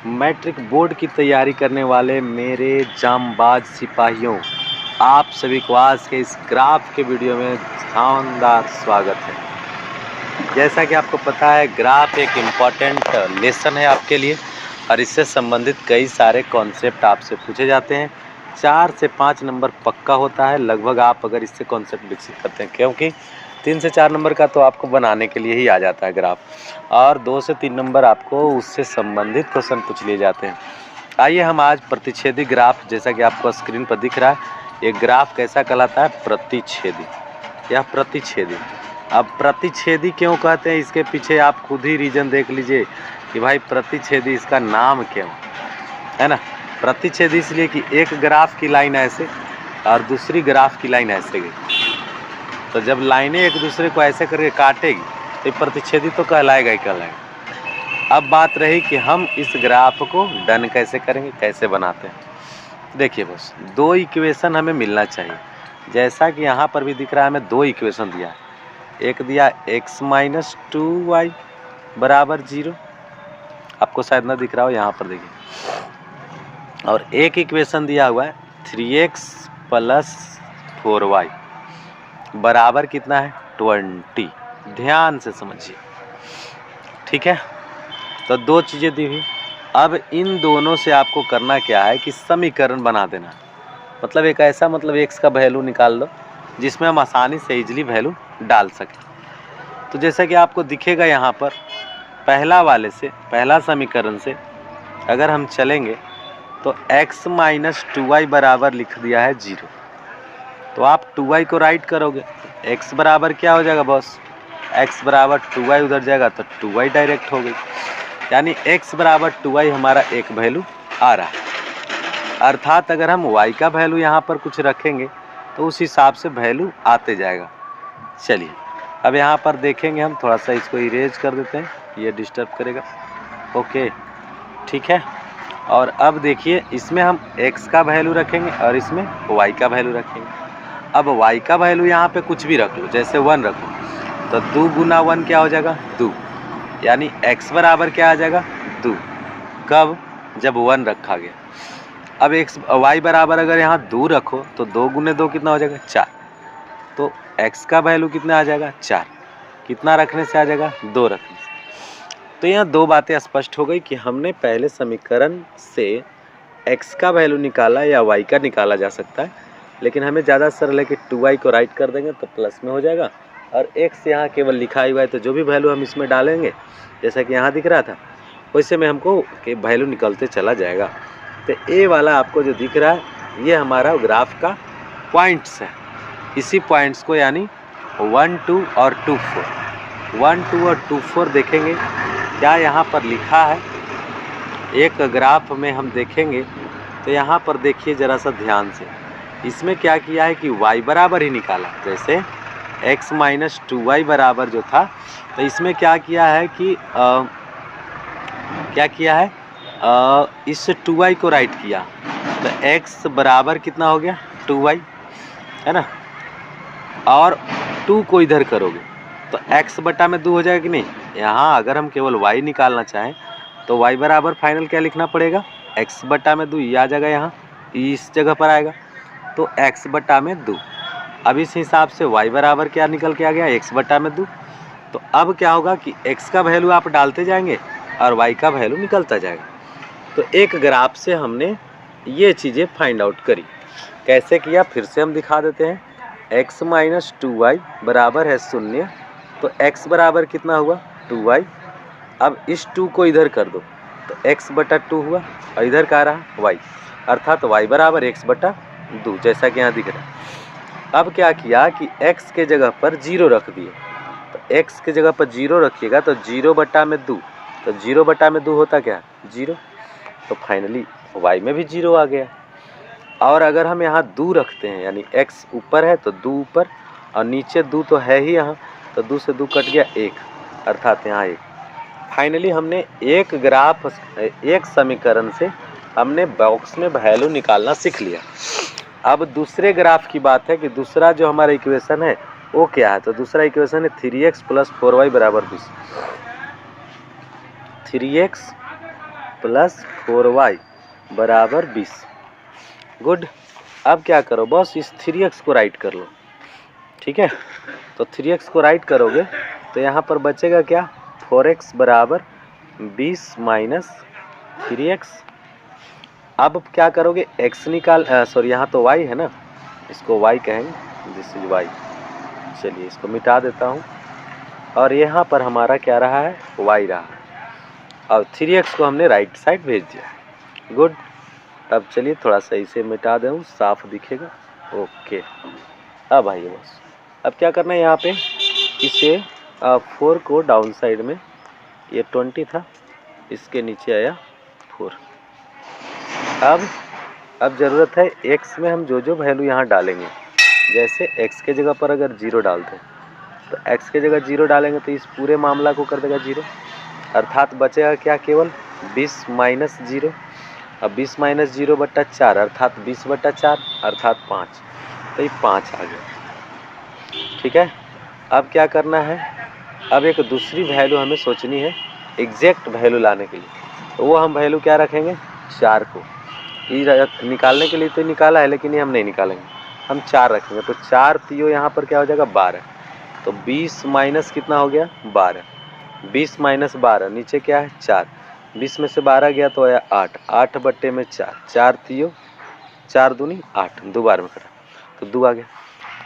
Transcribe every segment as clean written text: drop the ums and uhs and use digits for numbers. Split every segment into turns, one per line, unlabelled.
Matric board की तैयारी करने वाले मेरे जांबाज सिपाहियों, आप सभी को आज के इस ग्राफ के वीडियो में शानदार स्वागत है। जैसा कि आपको पता है, ग्राफ एक इम्पॉर्टेंट लेसन है आपके लिए और इससे संबंधित कई सारे कॉन्सेप्ट आपसे पूछे जाते हैं। 4 से 5 नंबर पक्का होता है लगभग, आप अगर इससे कॉन्सेप्ट विकसित करते हैं, क्योंकि 3 से 4 नंबर का तो आपको बनाने के लिए ही आ जाता है ग्राफ, और 2 से 3 नंबर आपको उससे संबंधित क्वेश्चन पूछ लिए जाते हैं। आइए हम आज प्रतिच्छेदी ग्राफ, जैसा कि आपको स्क्रीन पर दिख रहा है, ये ग्राफ कैसा कहलाता है? प्रतिच्छेदी या प्रतिच्छेदी। अब प्रतिच्छेदी क्यों कहते हैं, इसके पीछे आप खुद ही रीजन देख लीजिए कि भाई प्रतिच्छेदी इसका नाम क्यों है ना। प्रतिच्छेदी इसलिए कि एक ग्राफ की लाइन ऐसे और दूसरी ग्राफ की लाइन ऐसे गई, तो जब लाइनें एक दूसरे को ऐसे करके काटेगी तो प्रतिच्छेदी तो कहलाएगा ही कहलाएगा। अब बात रही कि हम इस ग्राफ को डन कैसे करेंगे, कैसे बनाते हैं। देखिए बस 2 इक्वेशन हमें मिलना चाहिए, जैसा कि यहाँ पर भी दिख रहा है, हमें 2 इक्वेशन दिया है। एक दिया x - 2y बराबर 0, आपको शायद ना दिख रहा हो, यहाँ पर देखिए। और एक इक्वेशन दिया हुआ है 3x + 4y बराबर कितना है? 20। ध्यान से समझिए, ठीक है। तो 2 चीज़ें दी हुई। अब इन दोनों से आपको करना क्या है कि समीकरण बना देना, मतलब एक ऐसा, मतलब x का वैल्यू निकाल लो जिसमें हम आसानी से इजीली वैल्यू डाल सकें। तो जैसा कि आपको दिखेगा यहाँ पर, पहला वाले से, पहला समीकरण से अगर हम चलेंगे तो x - 2y बराबर लिख दिया है 0। तो आप 2y को राइट करोगे, x बराबर क्या हो जाएगा बॉस? x बराबर 2y उधर जाएगा तो 2y डायरेक्ट हो गई, यानी x बराबर 2y हमारा एक वैल्यू आ रहा है। अर्थात अगर हम y का वैल्यू यहाँ पर कुछ रखेंगे तो उस हिसाब से वैल्यू आते जाएगा। चलिए अब यहाँ पर देखेंगे, हम थोड़ा सा इसको इरेज कर देते हैं, ये डिस्टर्ब करेगा। ओके, ठीक है। और अब देखिए, इसमें हम x का वैल्यू रखेंगे और इसमें y का वैल्यू रखेंगे। अब y का वैल्यू यहाँ पे कुछ भी रख लो, जैसे 1 रखो, तो 2 गुना 1 क्या हो जाएगा? 2, यानी x बराबर क्या आ जाएगा? 2। कब? जब 1 रखा गया। अब y बराबर अगर यहाँ 2 रखो तो 2 गुने 2 कितना हो जाएगा? 4। तो x का वैल्यू कितना आ जाएगा? 4। कितना रखने से आ जाएगा? 2 रखने से। तो यहाँ 2 बातें स्पष्ट हो गई कि हमने पहले समीकरण से x का वैल्यू निकाला या y का निकाला जा सकता है, लेकिन हमें ज़्यादा सरल है कि 2y को राइट कर देंगे तो प्लस में हो जाएगा, और x यहाँ केवल लिखा हुआ है, तो जो भी वैल्यू हम इसमें डालेंगे, जैसा कि यहाँ दिख रहा था, वैसे में हमको वैल्यू निकलते चला जाएगा। तो ए वाला आपको जो दिख रहा है, ये हमारा ग्राफ का पॉइंट्स है। इसी पॉइंट्स को यानी 1, 2 और 2, 4, 1, 2 और 2, 4 देखेंगे क्या यहाँ पर लिखा है। एक ग्राफ में हम देखेंगे तो यहाँ पर देखिए ज़रा सा ध्यान से, इसमें क्या किया है कि y बराबर ही निकाला। जैसे x - 2y बराबर जो था, तो इसमें क्या किया है कि इस 2y को राइट किया, तो x बराबर कितना हो गया? 2y, है ना। और 2 को इधर करोगे तो x बटा में 2 हो जाएगा कि नहीं। यहाँ अगर हम केवल y निकालना चाहें तो y बराबर फाइनल क्या लिखना पड़ेगा? x बटा में 2, ये आ जाएगा, यहाँ इस जगह पर आएगा, तो x बटा में 2। अब इस हिसाब से y बराबर क्या निकल के आ गया? x बटा में 2। तो अब क्या होगा कि x का वैल्यू आप डालते जाएंगे और y का वैल्यू निकलता जाएगा। तो एक ग्राफ से हमने ये चीज़ें फाइंड आउट करी। कैसे किया, फिर से हम दिखा देते हैं। x - 2y बराबर है 0, तो x बराबर कितना हुआ? 2y। अब इस 2 को इधर कर दो तो x बटा 2 हुआ, और इधर क्या रहा? y, अर्थात y बराबर x बटा 2, जैसा कि यहाँ दिख रहा है। अब क्या किया कि x के जगह पर 0 रख दिए, तो x के जगह पर 0 रखिएगा तो 0 बटा में 2, तो 0 बटा में 2 होता क्या? 0। तो फाइनली y में भी 0 आ गया। और अगर हम यहाँ 2 रखते हैं, यानी x ऊपर है तो 2 ऊपर, और नीचे 2 तो है ही यहाँ, तो 2 से 2 कट गया 1, अर्थात यहाँ 1। फाइनली हमने एक समीकरण से हमने बॉक्स में वैल्यू निकालना सीख लिया। अब दूसरे ग्राफ की बात है कि दूसरा जो हमारा इक्वेशन है वो क्या है। तो दूसरा इक्वेशन है 3x + 4y बराबर 20। 3x प्लस 4y बराबर 20। गुड। अब क्या करो बॉस, इस 3x को राइट कर लो। ठीक है, तो 3x को राइट करोगे तो यहाँ पर बचेगा क्या, 4x बराबर 20 माइनस 3x। अब क्या करोगे, x निकाल, सॉरी यहाँ तो y है ना, इसको y कहेंगे, दिस इज y। चलिए इसको मिटा देता हूँ और यहाँ पर हमारा क्या रहा है, y रहा है। अब 3x को हमने राइट साइड भेज दिया। गुड। अब चलिए थोड़ा सा इसे मिटा दूँ, साफ दिखेगा। ओके। अब आइए बस, अब क्या करना है, यहाँ पे इसे 4 को डाउन साइड में, ये 20 था, इसके नीचे आया 4। अब ज़रूरत है x में हम जो जो वैल्यू यहाँ डालेंगे, जैसे x के जगह पर अगर 0 डालते हैं तो x के जगह 0 डालेंगे तो इस पूरे मामला को कर देगा 0, अर्थात बचेगा क्या, केवल 20 माइनस 0। अब 20 माइनस 0 बट्टा 4 अर्थात 20 बट्टा 4 अर्थात 5, तो ये 5 आ गया। ठीक है, अब क्या करना है, अब एक दूसरी वैल्यू हमें सोचनी है एग्जैक्ट वैल्यू लाने के लिए, तो वो हम वैल्यू क्या रखेंगे, 4 को। ये निकालने के लिए तो निकाला है लेकिन ये हम नहीं निकालेंगे, हम 4 रखेंगे। तो 4 तीयो यहाँ पर क्या हो जाएगा, 12। तो 20 माइनस कितना हो गया, 12। 20 माइनस 12, नीचे क्या है 4, 20 में से 12 गया तो आया 8, 8 बट्टे में 4, 4 तीयो 4 दूनी 8, 2 बार में कटा तो 2 आ गया।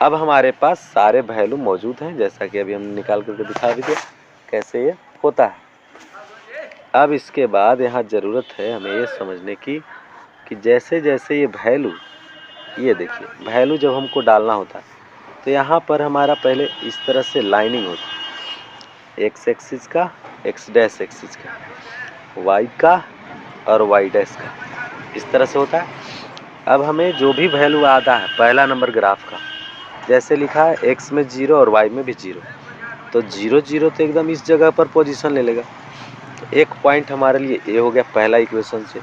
अब हमारे पास सारे वैल्यू मौजूद हैं, जैसा कि अभी हमने निकाल करके दिखा भी दिया कैसे ये होता है। अब इसके बाद यहाँ ज़रूरत है हमें ये समझने की कि जैसे जैसे ये वैल्यू, ये देखिए वैल्यू जब हमको डालना होता है तो यहाँ पर हमारा पहले इस तरह से लाइनिंग होती है, एक्स एक्सिस का, एक्स डैश एक्सिस का, वाई का और वाई डैश का, इस तरह से होता है। अब हमें जो भी वैल्यू आता है पहला नंबर ग्राफ का, जैसे लिखा है एक्स में 0 और वाई में भी 0, तो 0 0 तो एकदम इस जगह पर पोजीशन ले लेगा। तो एक पॉइंट हमारे लिए ये हो गया पहला इक्वेशन से,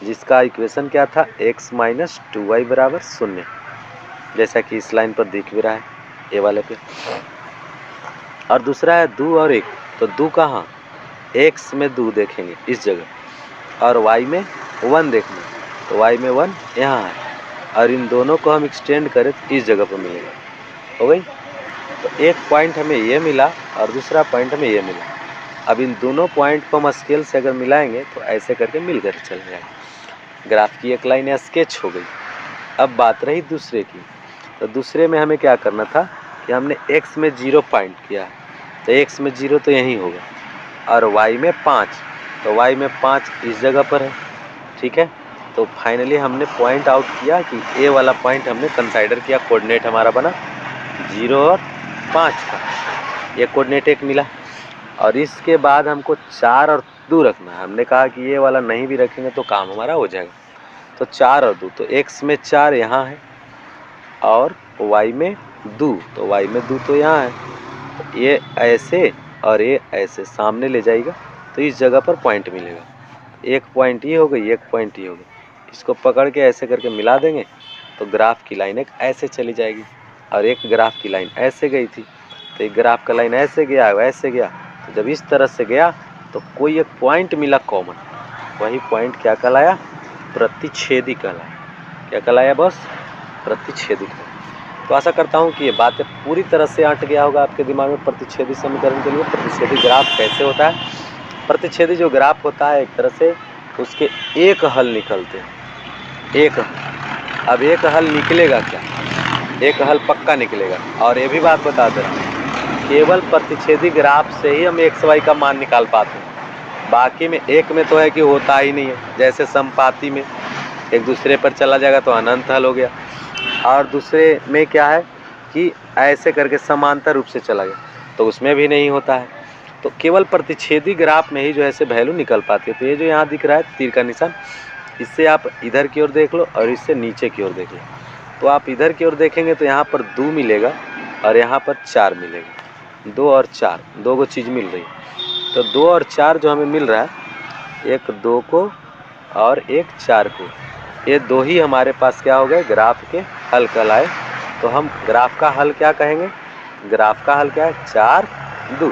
जिसका इक्वेशन क्या था, x माइनस 2y बराबर 0, जैसा कि इस लाइन पर दिख भी रहा है ए वाले पे। और दूसरा है 2 और 1, तो 2 कहाँ, x में 2 देखेंगे इस जगह और y में 1 देखेंगे, तो y में 1 यहाँ है, और इन दोनों को हम एक्सटेंड करें तो इस जगह पर मिलेगा। हो गई, तो एक पॉइंट हमें ये मिला और दूसरा पॉइंट हमें ये मिला। अब इन दोनों पॉइंट को हम स्केल से अगर मिलाएंगे तो ऐसे करके मिलकर चल जाएगा। ग्राफ की एक लाइन स्केच हो गई। अब बात रही दूसरे की, तो दूसरे में हमें क्या करना था कि हमने x में 0 पॉइंट किया, तो x में 0 तो यहीं होगा, और y में 5, तो y में 5 इस जगह पर है। ठीक है, तो फाइनली हमने पॉइंट आउट किया कि ए वाला पॉइंट हमने कंसाइडर किया, कोऑर्डिनेट हमारा बना 0 और 5 का, ये कोऑर्डिनेट एक मिला। और इसके बाद हमको 4 और 2 रखना है। हमने कहा कि ये वाला नहीं भी रखेंगे तो काम हमारा हो जाएगा। तो 4 और 2, तो x में 4 यहाँ है और y में 2, तो y में 2 तो यहाँ है, तो ये ऐसे और ये ऐसे सामने ले जाएगा तो इस जगह पर पॉइंट मिलेगा। एक पॉइंट ये हो गई, एक पॉइंट ये हो गई, इसको पकड़ के ऐसे करके मिला देंगे तो ग्राफ की लाइन एक ऐसे चली जाएगी, और एक ग्राफ की लाइन ऐसे गई थी, तो एक ग्राफ का लाइन ऐसे गया वैसे गया, तो जब इस तरह से गया तो कोई एक पॉइंट मिला कॉमन, वही पॉइंट क्या कहलाया, प्रतिच्छेदी कहलाया। क्या कहलाया बस, प्रतिच्छेदी कहलाया। तो आशा करता हूँ कि ये बातें पूरी तरह से अट गया होगा आपके दिमाग में प्रतिच्छेदी समीकरण के लिए। प्रतिच्छेदी ग्राफ कैसे होता है, प्रतिच्छेदी जो ग्राफ होता है एक तरह से उसके एक हल निकलते हैं, एक हल। अब एक हल निकलेगा क्या, एक हल पक्का निकलेगा। और ये भी बात बता दे रहा हूँ, केवल प्रतिच्छेदी ग्राफ से ही हम एक्स वाई का मान निकाल पाते हैं, बाकी में एक में तो है कि होता ही नहीं है। जैसे समपाती में एक दूसरे पर चला जाएगा तो अनंत हल हो गया, और दूसरे में क्या है कि ऐसे करके समांतर रूप से चला गया तो उसमें भी नहीं होता है। तो केवल प्रतिच्छेदी ग्राफ में ही जो ऐसे वैल्यू निकल पाती है। तो ये जो यहाँ दिख रहा है तीर का निशान, इससे आप इधर की ओर देख लो और इससे नीचे की ओर देख लो। तो आप इधर की ओर देखेंगे तो यहाँ पर 2 मिलेगा और यहाँ पर 4 मिलेगा, 2 और 4, 2 को चीज़ मिल रही है। तो 2 और 4 जो हमें मिल रहा है, एक 2 को और एक 4 को, ये 2 ही हमारे पास क्या हो गए, ग्राफ के हल कहलाए। तो हम ग्राफ का हल क्या कहेंगे, ग्राफ का हल क्या है, 4 2,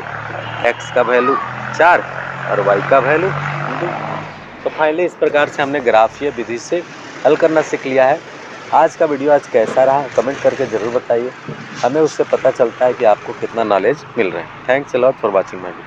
x का वैल्यू 4 और y का वैल्यू 2। तो फाइनली इस प्रकार से हमने ग्राफीय विधि से हल करना सीख लिया है। आज का वीडियो आज कैसा रहा कमेंट करके ज़रूर बताइए, हमें उससे पता चलता है कि आपको कितना नॉलेज मिल रहा है। Thanks a lot for watching my video.